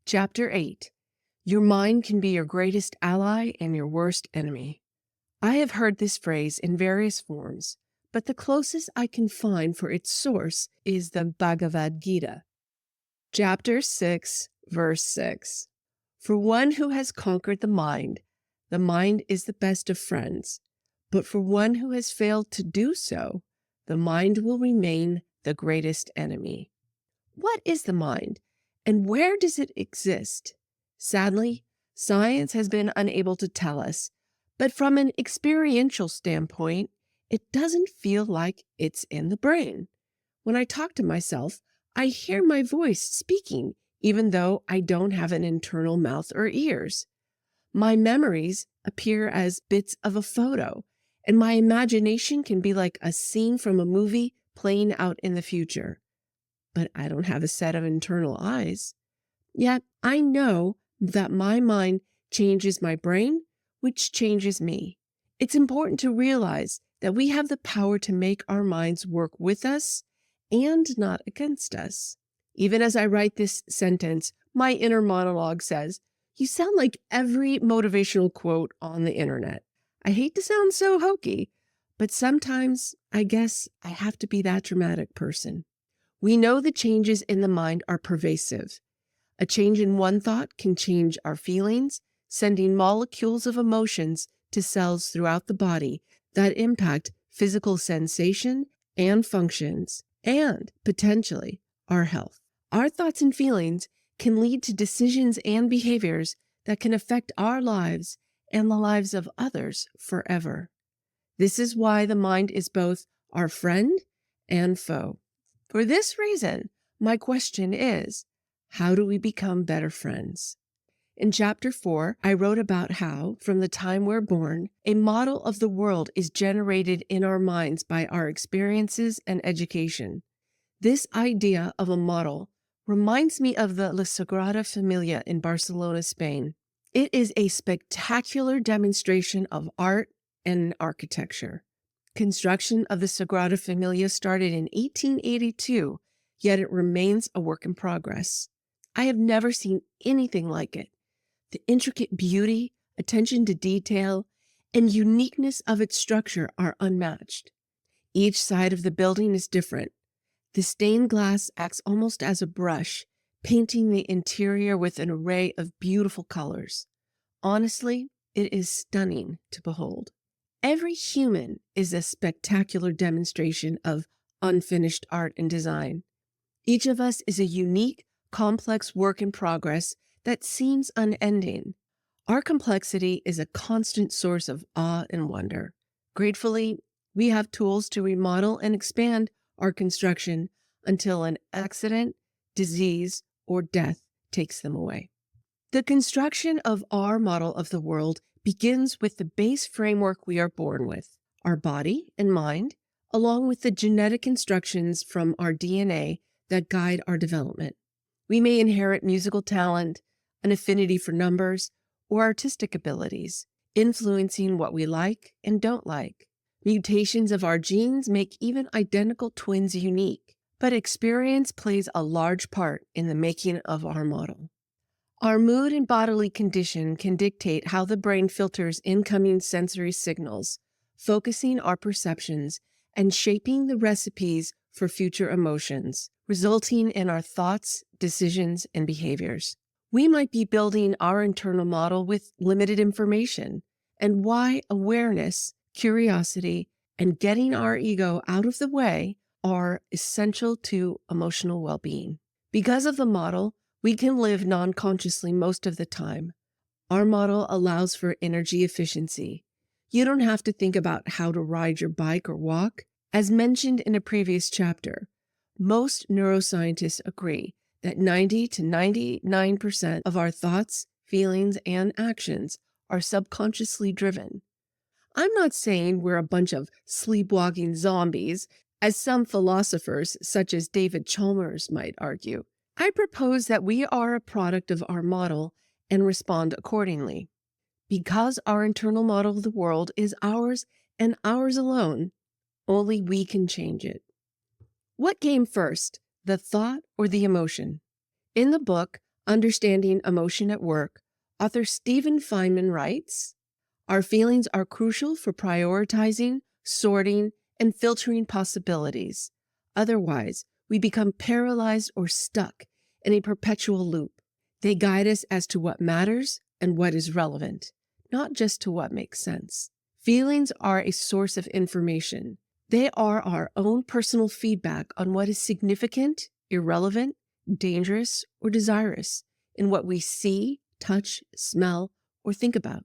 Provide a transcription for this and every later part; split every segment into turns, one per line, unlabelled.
Chapter 8. Your mind can be your greatest ally and your worst enemy. I have heard this phrase in various forms, but the closest I can find for its source is the Bhagavad Gita. Chapter 6, verse 6. For one who has conquered the mind is the best of friends. But for one who has failed to do so, the mind will remain the greatest enemy. What is the mind, and where does it exist? Sadly, science has been unable to tell us, but from an experiential standpoint, it doesn't feel like it's in the brain. When I talk to myself, I hear my voice speaking, even though I don't have an internal mouth or ears. My memories appear as bits of a photo, and my imagination can be like a scene from a movie playing out in the future. But I don't have a set of internal eyes. Yet I know that my mind changes my brain, which changes me. It's important to realize that we have the power to make our minds work with us and not against us. Even as I write this sentence, my inner monologue says, "You sound like every motivational quote on the internet." I hate to sound so hokey, but sometimes I guess I have to be that dramatic person. We know the changes in the mind are pervasive. A change in one thought can change our feelings, sending molecules of emotions to cells throughout the body that impact physical sensation and functions, and potentially our health. Our thoughts and feelings can lead to decisions and behaviors that can affect our lives and the lives of others forever. This is why the mind is both our friend and foe. For this reason, my question is, how do we become better friends? In Chapter 4, I wrote about how, from the time we're born, a model of the world is generated in our minds by our experiences and education. This idea of a model reminds me of the Sagrada Familia in Barcelona, Spain. It is a spectacular demonstration of art and architecture. Construction of the Sagrada Familia started in 1882, yet it remains a work in progress. I have never seen anything like it. The intricate beauty, attention to detail, and uniqueness of its structure are unmatched. Each side of the building is different. The stained glass acts almost as a brush, painting the interior with an array of beautiful colors. Honestly, it is stunning to behold. Every human is a spectacular demonstration of unfinished art and design. Each of us is a unique, complex work in progress that seems unending. Our complexity is a constant source of awe and wonder. Gratefully, we have tools to remodel and expand our construction until an accident, disease, or death takes them away. The construction of our model of the world begins with the base framework we are born with, our body and mind, along with the genetic instructions from our DNA that guide our development. We may inherit musical talent, an affinity for numbers, or artistic abilities, influencing what we like and don't like. Mutations of our genes make even identical twins unique, but experience plays a large part in the making of our model. Our mood and bodily condition can dictate how the brain filters incoming sensory signals, focusing our perceptions and shaping the recipes for future emotions, resulting in our thoughts, decisions, and behaviors. We might be building our internal model with limited information, and why awareness, curiosity, and getting our ego out of the way are essential to emotional well-being. Because of the model, we can live non-consciously most of the time. Our model allows for energy efficiency. You don't have to think about how to ride your bike or walk. As mentioned in a previous chapter, most neuroscientists agree that 90 to 99% of our thoughts, feelings, and actions are subconsciously driven. I'm not saying we're a bunch of sleepwalking zombies, as some philosophers, such as David Chalmers, might argue. I propose that we are a product of our model and respond accordingly. Because our internal model of the world is ours and ours alone, only we can change it. What came first, the thought or the emotion? In the book, Understanding Emotion at Work, author Stephen Feynman writes, "Our feelings are crucial for prioritizing, sorting, and filtering possibilities. Otherwise, we become paralyzed or stuck in a perpetual loop. They guide us as to what matters and what is relevant, not just to what makes sense. Feelings are a source of information. They are our own personal feedback on what is significant, irrelevant, dangerous, or desirous in what we see, touch, smell, or think about."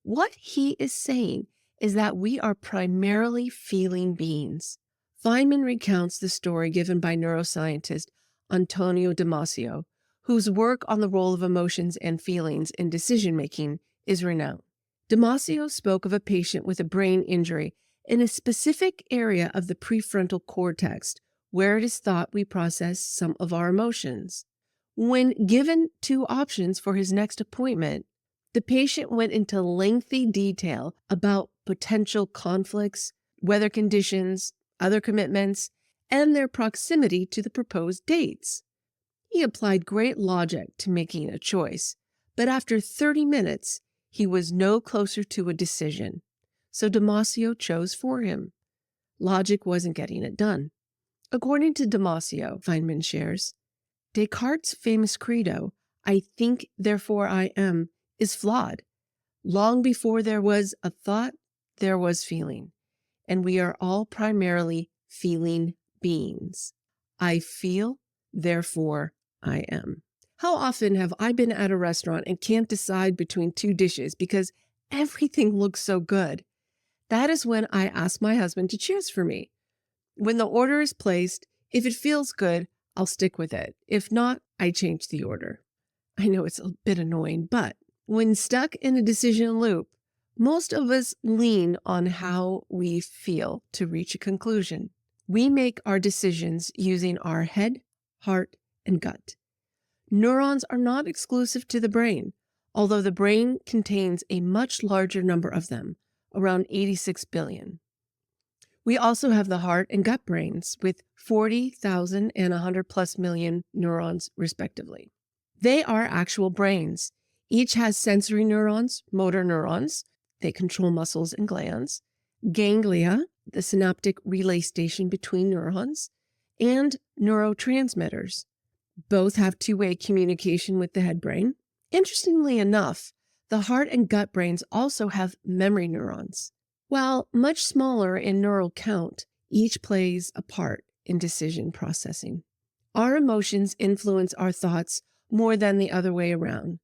What he is saying is that we are primarily feeling beings. Feynman recounts the story given by neuroscientist Antonio Damasio, whose work on the role of emotions and feelings in decision-making is renowned. Damasio spoke of a patient with a brain injury in a specific area of the prefrontal cortex, where it is thought we process some of our emotions. When given 2 options for his next appointment, the patient went into lengthy detail about potential conflicts, weather conditions, other commitments, and their proximity to the proposed dates. He applied great logic to making a choice, but after 30 minutes, he was no closer to a decision. So Damasio chose for him. Logic wasn't getting it done. According to Damasio, Feynman shares, Descartes' famous credo, "I think, therefore I am," is flawed. Long before there was a thought, there was feeling, and we are all primarily feeling beings. I feel, therefore I am. How often have I been at a restaurant and can't decide between 2 dishes because everything looks so good? That is when I ask my husband to choose for me. When the order is placed, if it feels good, I'll stick with it. If not, I change the order. I know it's a bit annoying, but when stuck in a decision loop, most of us lean on how we feel to reach a conclusion. We make our decisions using our head, heart, and gut. Neurons are not exclusive to the brain, although the brain contains a much larger number of them, around 86 billion. We also have the heart and gut brains with 40,000 and 100 plus million neurons, respectively. They are actual brains. Each has sensory neurons, motor neurons, they control muscles and glands, ganglia, the synaptic relay station between neurons, and neurotransmitters. Both have two-way communication with the head brain. Interestingly enough, the heart and gut brains also have memory neurons. While much smaller in neural count, each plays a part in decision processing. Our emotions influence our thoughts more than the other way around.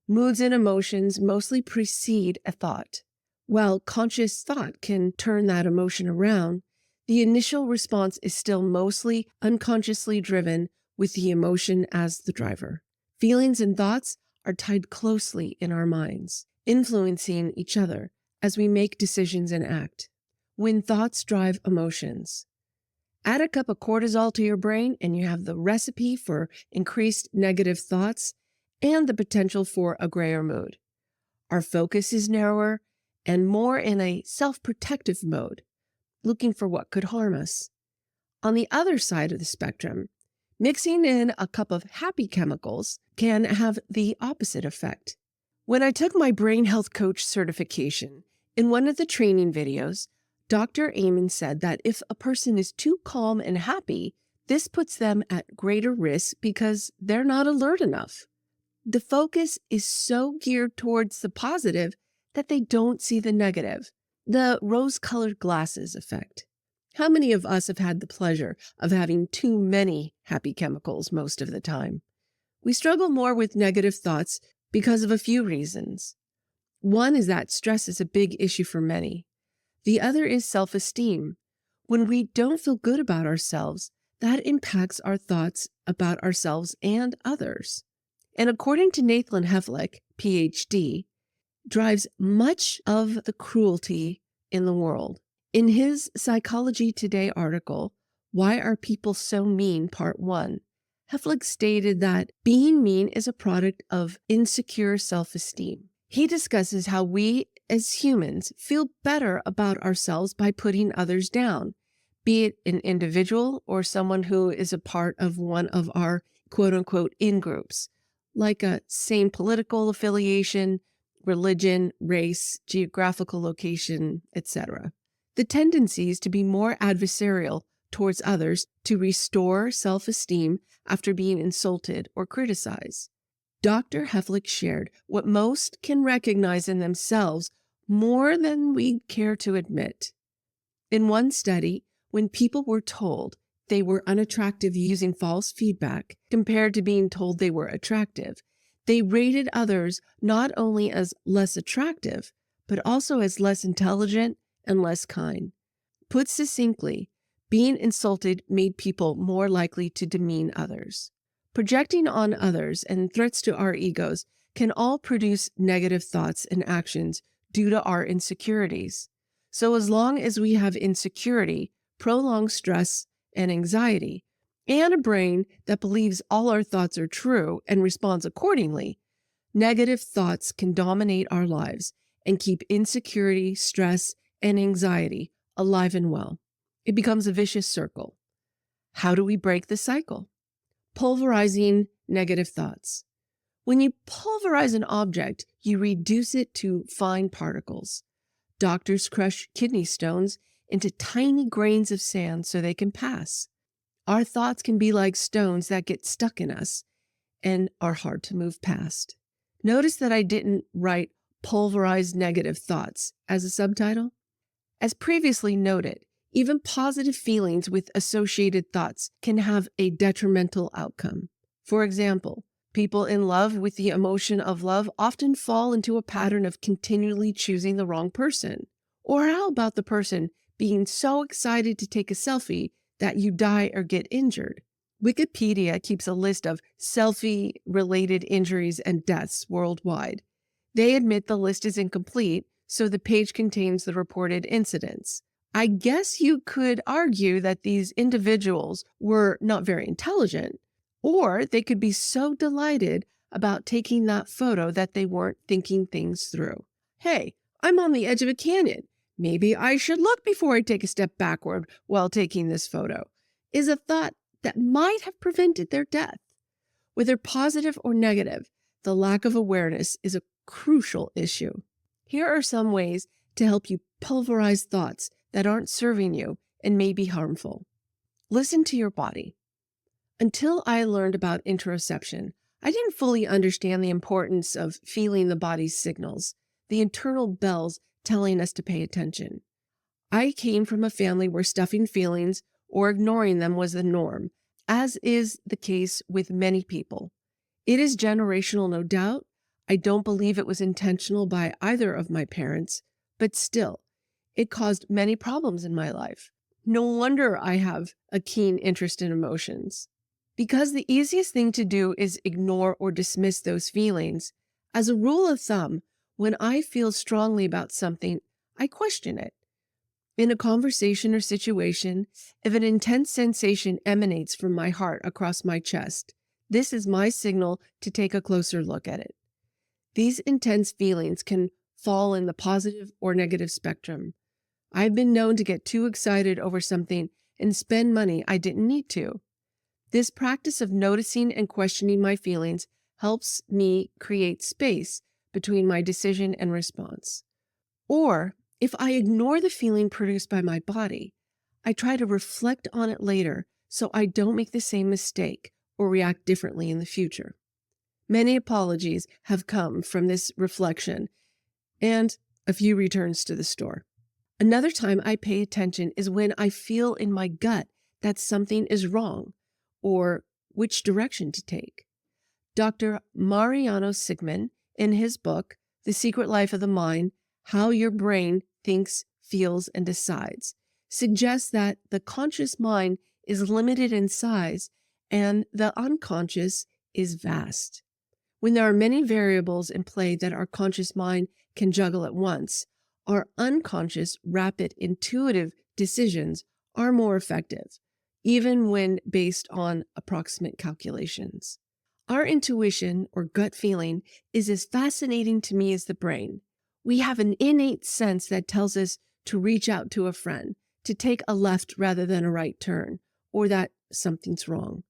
Moods and emotions mostly precede a thought. While conscious thought can turn that emotion around, the initial response is still mostly unconsciously driven with the emotion as the driver. Feelings and thoughts are tied closely in our minds, influencing each other as we make decisions and act. When thoughts drive emotions, add a cup of cortisol to your brain and you have the recipe for increased negative thoughts and the potential for a grayer mood. Our focus is narrower and more in a self-protective mode, looking for what could harm us. On the other side of the spectrum, mixing in a cup of happy chemicals can have the opposite effect. When I took my brain health coach certification, in one of the training videos, Dr. Amen said that if a person is too calm and happy, this puts them at greater risk because they're not alert enough. The focus is so geared towards the positive that they don't see the negative, the rose-colored glasses effect. How many of us have had the pleasure of having too many happy chemicals most of the time? We struggle more with negative thoughts because of a few reasons. One is that stress is a big issue for many. The other is self-esteem. When we don't feel good about ourselves, that impacts our thoughts about ourselves and others. And according to Nathan Hevlick, PhD, drives much of the cruelty in the world. In his Psychology Today article, Why Are People So Mean, Part 1, Hevlick stated that being mean is a product of insecure self-esteem. He discusses how we as humans feel better about ourselves by putting others down, be it an individual or someone who is a part of one of our quote-unquote in-groups, like a same political affiliation, religion, race, geographical location, etc. The tendency is to be more adversarial towards others, to restore self-esteem after being insulted or criticized. Dr. Heflick shared what most can recognize in themselves more than we care to admit. In one study, when people were told they were unattractive using false feedback compared to being told they were attractive, they rated others not only as less attractive, but also as less intelligent and less kind. Put succinctly, being insulted made people more likely to demean others. Projecting on others and threats to our egos can all produce negative thoughts and actions due to our insecurities. So as long as we have insecurity, prolonged stress and anxiety, and a brain that believes all our thoughts are true and responds accordingly, negative thoughts can dominate our lives and keep insecurity, stress, and anxiety alive and well. It becomes a vicious circle. How do we break the cycle? Pulverizing negative thoughts. When you pulverize an object, you reduce it to fine particles. Doctors crush kidney stones into tiny grains of sand so they can pass. Our thoughts can be like stones that get stuck in us and are hard to move past. Notice that I didn't write pulverized negative thoughts as a subtitle. As previously noted, even positive feelings with associated thoughts can have a detrimental outcome. For example, people in love with the emotion of love often fall into a pattern of continually choosing the wrong person. Or how about the person being so excited to take a selfie that you die or get injured? Wikipedia keeps a list of selfie-related injuries and deaths worldwide. They admit the list is incomplete, so the page contains the reported incidents. I guess you could argue that these individuals were not very intelligent, or they could be so delighted about taking that photo that they weren't thinking things through. Hey, I'm on the edge of a canyon. Maybe I should look before I take a step backward while taking this photo, is a thought that might have prevented their death. Whether positive or negative, the lack of awareness is a crucial issue. Here are some ways to help you pulverize thoughts that aren't serving you and may be harmful. Listen to your body. Until I learned about interoception, I didn't fully understand the importance of feeling the body's signals, the internal bells telling us to pay attention. I came from a family where stuffing feelings or ignoring them was the norm, as is the case with many people. It is generational, no doubt. I don't believe it was intentional by either of my parents, but still, it caused many problems in my life. No wonder I have a keen interest in emotions. Because the easiest thing to do is ignore or dismiss those feelings, as a rule of thumb, when I feel strongly about something, I question it. In a conversation or situation, if an intense sensation emanates from my heart across my chest, this is my signal to take a closer look at it. These intense feelings can fall in the positive or negative spectrum. I've been known to get too excited over something and spend money I didn't need to. This practice of noticing and questioning my feelings helps me create space between my decision and response. Or, if I ignore the feeling produced by my body, I try to reflect on it later so I don't make the same mistake or react differently in the future. Many apologies have come from this reflection and a few returns to the store. Another time I pay attention is when I feel in my gut that something is wrong or which direction to take. Dr. Mariano Sigman, in his book, The Secret Life of the Mind, How Your Brain Thinks, Feels, and Decides, suggests that the conscious mind is limited in size and the unconscious is vast. When there are many variables in play that our conscious mind can juggle at once, our unconscious, rapid, intuitive decisions are more effective, even when based on approximate calculations. Our intuition or gut feeling is as fascinating to me as the brain. We have an innate sense that tells us to reach out to a friend, to take a left rather than a right turn, or that something's wrong.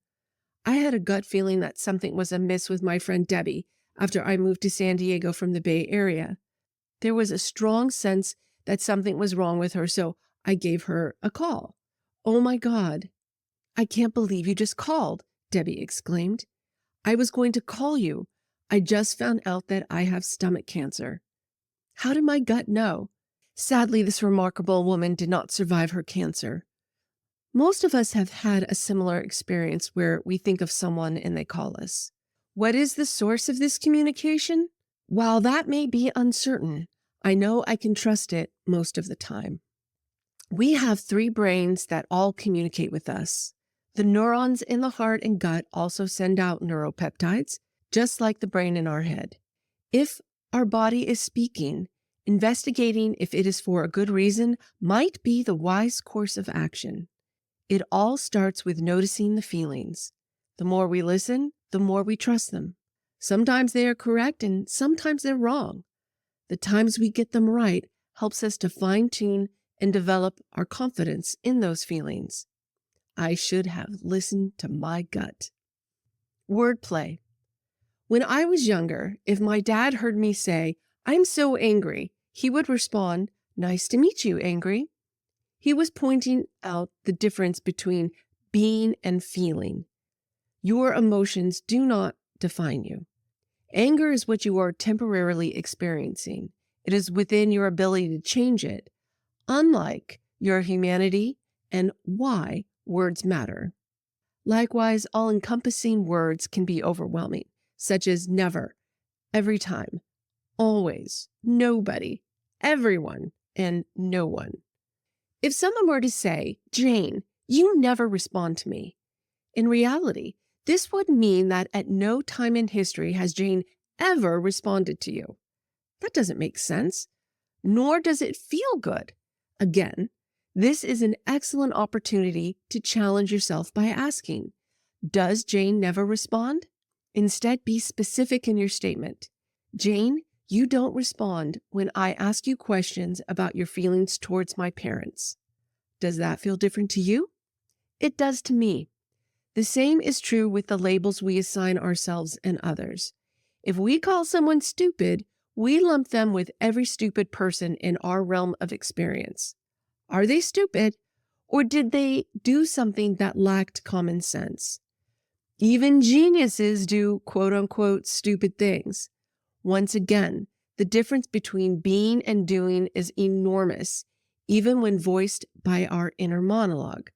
I had a gut feeling that something was amiss with my friend Debbie after I moved to San Diego from the Bay Area. There was a strong sense that something was wrong with her, so I gave her a call. "Oh my God, I can't believe you just called," Debbie exclaimed. "I was going to call you. I just found out that I have stomach cancer." How did my gut know? Sadly, this remarkable woman did not survive her cancer. Most of us have had a similar experience where we think of someone and they call us. What is the source of this communication? While that may be uncertain, I know I can trust it most of the time. We have 3 brains that all communicate with us. The neurons in the heart and gut also send out neuropeptides, just like the brain in our head. If our body is speaking, investigating if it is for a good reason might be the wise course of action. It all starts with noticing the feelings. The more we listen, the more we trust them. Sometimes they are correct and sometimes they're wrong. The times we get them right helps us to fine-tune and develop our confidence in those feelings. I should have listened to my gut. Wordplay. When I was younger, if my dad heard me say, "I'm so angry," he would respond, "Nice to meet you, angry." He was pointing out the difference between being and feeling. Your emotions do not define you. Anger is what you are temporarily experiencing. It is within your ability to change it, unlike your humanity and why words matter. Likewise, all-encompassing words can be overwhelming, such as never, every time, always, nobody, everyone, and no one. If someone were to say, "Jane, you never respond to me," in reality, this would mean that at no time in history has Jane ever responded to you. That doesn't make sense, nor does it feel good. Again, this is an excellent opportunity to challenge yourself by asking, does Jane never respond? Instead, be specific in your statement. "Jane, you don't respond when I ask you questions about your feelings towards my parents." Does that feel different to you? It does to me. The same is true with the labels we assign ourselves and others. If we call someone stupid, we lump them with every stupid person in our realm of experience. Are they stupid, or did they do something that lacked common sense? Even geniuses do quote-unquote stupid things. Once again, the difference between being and doing is enormous, even when voiced by our inner monologue.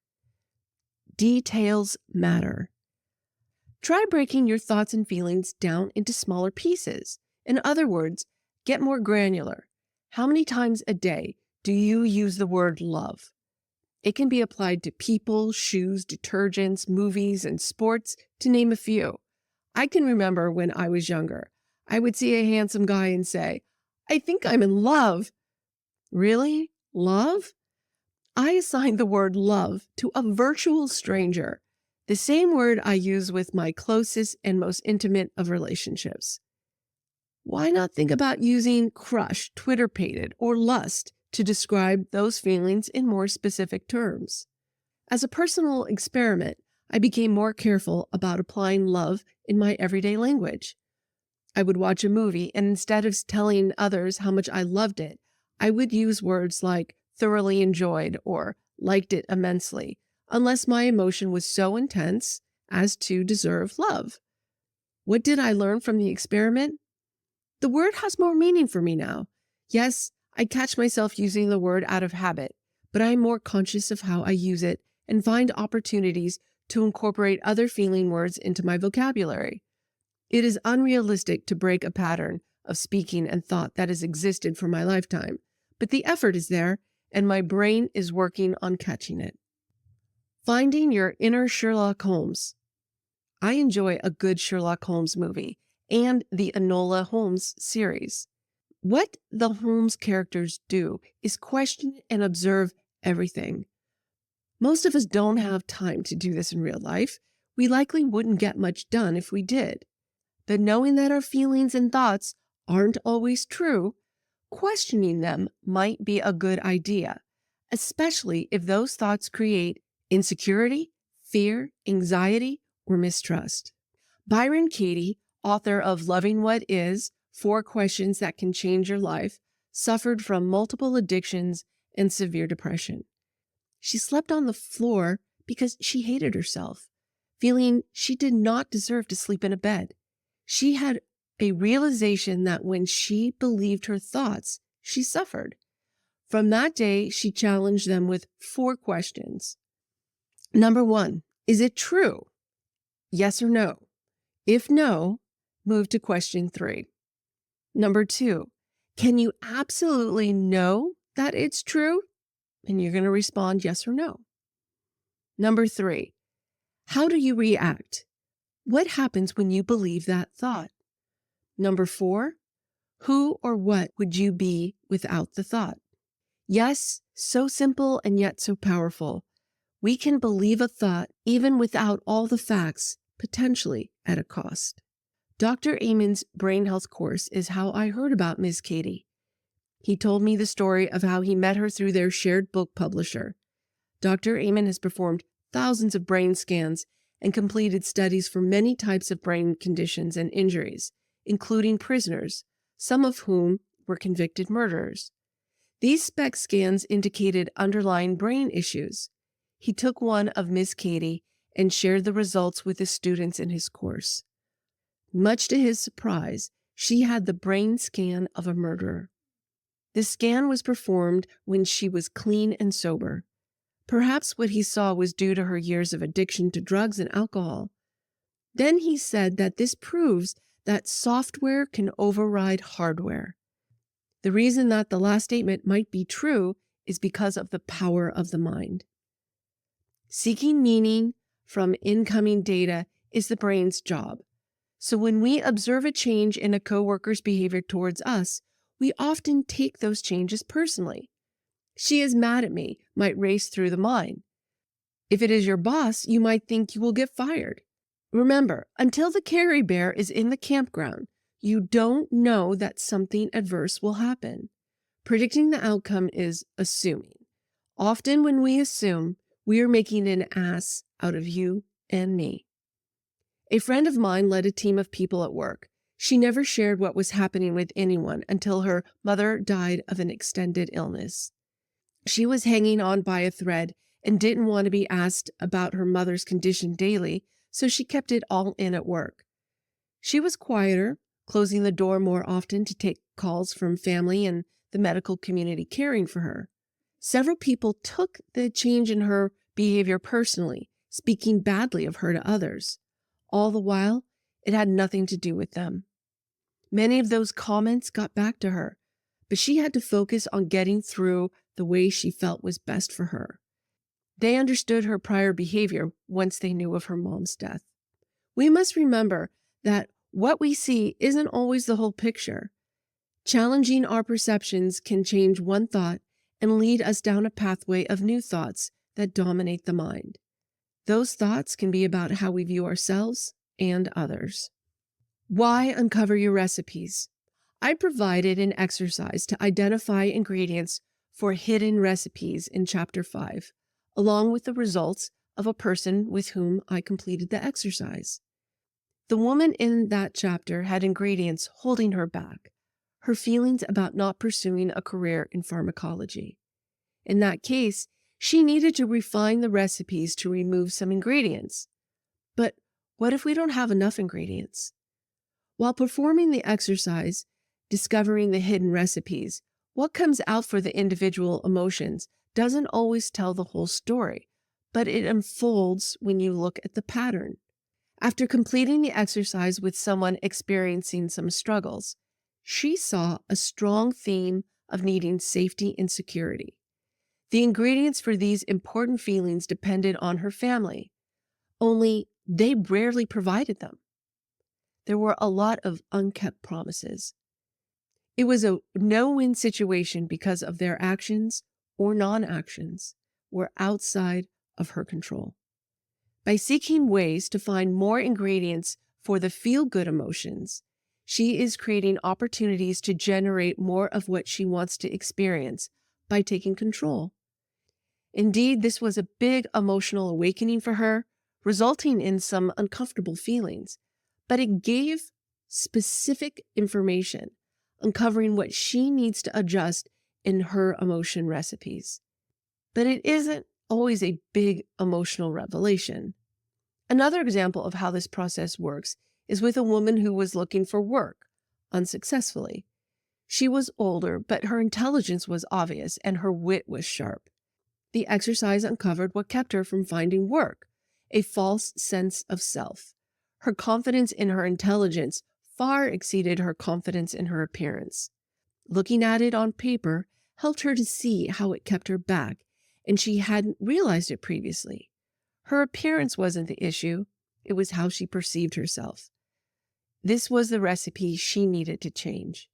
Details matter. Try breaking your thoughts and feelings down into smaller pieces. In other words, get more granular. How many times a day do you use the word love? It can be applied to people, shoes, detergents, movies, and sports, to name a few. I can remember when I was younger, I would see a handsome guy and say, "I think I'm in love." Really? Love? I assigned the word love to a virtual stranger, the same word I use with my closest and most intimate of relationships. Why not think about using crush, Twitter-pated, or lust to describe those feelings in more specific terms? As a personal experiment, I became more careful about applying love in my everyday language. I would watch a movie, and instead of telling others how much I loved it, I would use words like thoroughly enjoyed or liked it immensely, unless my emotion was so intense as to deserve love. What did I learn from the experiment? The word has more meaning for me now. Yes, I catch myself using the word out of habit, but I'm more conscious of how I use it and find opportunities to incorporate other feeling words into my vocabulary. It is unrealistic to break a pattern of speaking and thought that has existed for my lifetime, but the effort is there, and my brain is working on catching it. Finding your inner Sherlock Holmes. I enjoy a good Sherlock Holmes movie and the Enola Holmes series. What the Holmes characters do is question and observe everything. Most of us don't have time to do this in real life. We likely wouldn't get much done if we did. But knowing that our feelings and thoughts aren't always true, questioning them might be a good idea, especially if those thoughts create insecurity, fear, anxiety, or mistrust. Byron Katie, author of Loving What Is, 4 Questions That Can Change Your Life, suffered from multiple addictions and severe depression. She slept on the floor because she hated herself, feeling she did not deserve to sleep in a bed. She had a realization that when she believed her thoughts, she suffered. From that day, she challenged them with 4 questions. Number 1, is it true? Yes or no? If no, move to question 3. Number 2, can you absolutely know that it's true? And you're going to respond yes or no. Number 3, how do you react? What happens when you believe that thought? Number 4, who or what would you be without the thought? Yes, so simple and yet so powerful. We can believe a thought even without all the facts, potentially at a cost. Dr. Amen's brain health course is how I heard about Ms. Katie. He told me the story of how he met her through their shared book publisher. Dr. Amen has performed thousands of brain scans and completed studies for many types of brain conditions and injuries, including prisoners, some of whom were convicted murderers. These SPECT scans indicated underlying brain issues. He took one of Ms. Katie and shared the results with the students in his course. Much to his surprise, she had the brain scan of a murderer. The scan was performed when she was clean and sober. Perhaps what he saw was due to her years of addiction to drugs and alcohol. Then he said that this proves that software can override hardware. The reason that the last statement might be true is because of the power of the mind. Seeking meaning from incoming data is the brain's job. So when we observe a change in a coworker's behavior towards us, we often take those changes personally. She is mad at me might race through the mind. If it is your boss, you might think you will get fired. Remember, until the carry bear is in the campground, you don't know that something adverse will happen. Predicting the outcome is assuming. Often when we assume, we are making an ass out of you and me. A friend of mine led a team of people at work. She never shared what was happening with anyone until her mother died of an extended illness. She was hanging on by a thread and didn't want to be asked about her mother's condition daily, so she kept it all in at work. She was quieter, closing the door more often to take calls from family and the medical community caring for her. Several people took the change in her behavior personally, speaking badly of her to others. All the while, it had nothing to do with them. Many of those comments got back to her, but she had to focus on getting through the way she felt was best for her. They understood her prior behavior once they knew of her mom's death. We must remember that what we see isn't always the whole picture. Challenging our perceptions can change one thought and lead us down a pathway of new thoughts that dominate the mind. Those thoughts can be about how we view ourselves and others. Why uncover your recipes? I provided an exercise to identify ingredients for hidden recipes in Chapter 5, along with the results of a person with whom I completed the exercise. The woman in that chapter had ingredients holding her back, her feelings about not pursuing a career in pharmacology. In that case, she needed to refine the recipes to remove some ingredients. But what if we don't have enough ingredients? While performing the exercise, discovering the hidden recipes, what comes out for the individual emotions doesn't always tell the whole story, but it unfolds when you look at the pattern. After completing the exercise with someone experiencing some struggles, she saw a strong theme of needing safety and security. The ingredients for these important feelings depended on her family, only they rarely provided them. There were a lot of unkept promises. It was a no-win situation because of their actions or non-actions were outside of her control. By seeking ways to find more ingredients for the feel-good emotions, she is creating opportunities to generate more of what she wants to experience by taking control. Indeed, this was a big emotional awakening for her, resulting in some uncomfortable feelings. But it gave specific information, uncovering what she needs to adjust in her emotion recipes. But it isn't always a big emotional revelation. Another example of how this process works is with a woman who was looking for work unsuccessfully. She was older, but her intelligence was obvious and her wit was sharp. The exercise uncovered what kept her from finding work, a false sense of self. Her confidence in her intelligence far exceeded her confidence in her appearance. Looking at it on paper helped her to see how it kept her back, and she hadn't realized it previously. Her appearance wasn't the issue, it was how she perceived herself. This was the recipe she needed to change.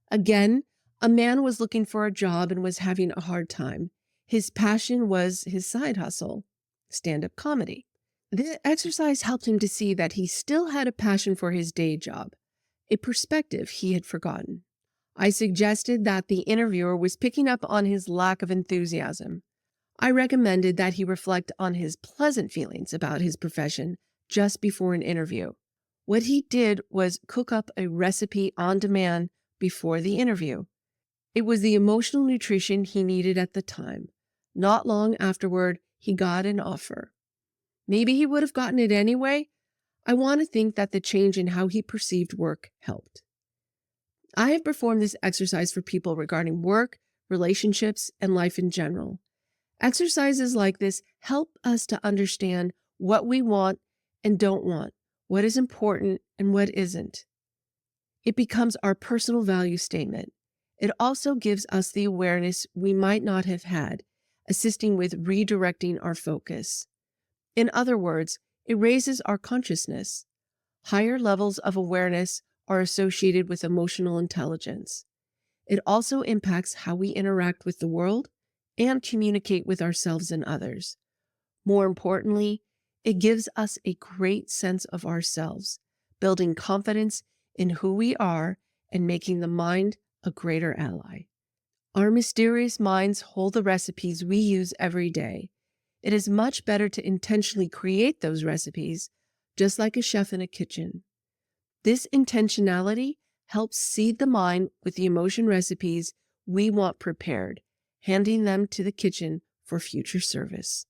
Again, a man was looking for a job and was having a hard time. His passion was his side hustle, stand-up comedy. The exercise helped him to see that he still had a passion for his day job, a perspective he had forgotten. I suggested that the interviewer was picking up on his lack of enthusiasm. I recommended that he reflect on his pleasant feelings about his profession just before an interview. What he did was cook up a recipe on demand before the interview. It was the emotional nutrition he needed at the time. Not long afterward, he got an offer. Maybe he would have gotten it anyway. I want to think that the change in how he perceived work helped. I have performed this exercise for people regarding work, relationships, and life in general. Exercises like this help us to understand what we want and don't want, what is important and what isn't. It becomes our personal value statement. It also gives us the awareness we might not have had, assisting with redirecting our focus. In other words, it raises our consciousness. Higher levels of awareness are associated with emotional intelligence. It also impacts how we interact with the world and communicate with ourselves and others. More importantly, it gives us a great sense of ourselves, building confidence in who we are and making the mind a greater ally. Our mysterious minds hold the recipes we use every day. It is much better to intentionally create those recipes, just like a chef in a kitchen. This intentionality helps seed the mind with the emotion recipes we want prepared, handing them to the kitchen for future service.